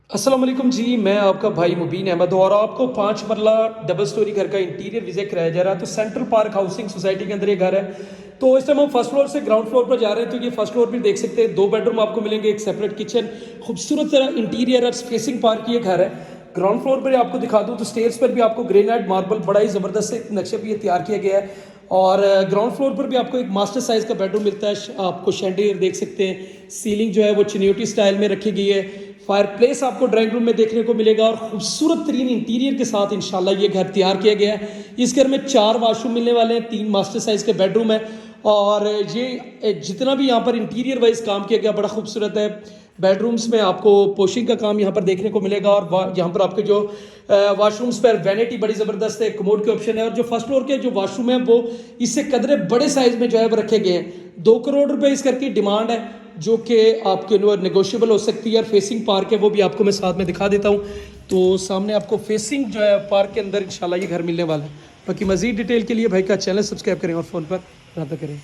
अस्सलाम वालेकुम जी, मैं आपका भाई मुबीन अहमद और आपको 5 मरला डबल स्टोरी घर का इंटीरियर विजिट कराया जा रहा है। तो सेंट्रल पार्क हाउसिंग सोसाइटी के अंदर ये घर है। तो इस टाइम हम फर्स्ट फ्लोर से ग्राउंड फ्लोर पर जा रहे हैं। तो ये फर्स्ट फ्लोर पर देख सकते हैं 2 बेडरूम आपको मिलेंगे, एक सेपरेट किचन, खूबसूरत तरह इंटीरियर और फेसिंग पार्क ये घर है। ग्राउंड फ्लोर पर आपको दिखा दूँ तो स्टेयर्स पर भी आपको ग्रेनाइट मार्बल बड़ा ही ज़बरदस्त नक्शे पर ये तैयार किया गया है। और ग्राउंड फ्लोर पर भी आपको एक मास्टर साइज़ का बेडरूम मिलता है। आपको शैंडिलियर देख सकते हैं, सीलिंग जो है वो चिन्योटी स्टाइल में रखी गई है। फायर प्लेस आपको ड्राइंग रूम में देखने को मिलेगा और खूबसूरत तरीन इंटीरियर के साथ इंशाल्लाह ये घर तैयार किया गया है। इस घर में 4 वाशरूम मिलने वाले हैं, 3 मास्टर साइज़ के बेडरूम है। और ये जितना भी यहाँ पर इंटीरियर वाइज काम किया गया बड़ा खूबसूरत है। बेडरूम्स में आपको पोशिंग का काम यहाँ पर देखने को मिलेगा और यहाँ पर आपके जो वाशरूम्स पर वैनिटी बड़ी ज़बरदस्त है, कमोड के ऑप्शन है। और जो फर्स्ट फ्लोर के जो वाशरूम है वो इससे कदरे बड़े साइज़ में जो है वो रखे गए हैं। 2 करोड़ रुपए इस घर की डिमांड है, जो कि आपके नेगोशिएबल हो सकती है। और फेसिंग पार्क है वो भी आपको मैं साथ में दिखा देता हूँ। तो सामने आपको फेसिंग जो है पार्क के अंदर इंशाल्लाह ये घर मिलने वाला है। बाकी मज़ीद डिटेल के लिए भाई का चैनल सब्सक्राइब करें और फ़ोन पर रब्ता करें।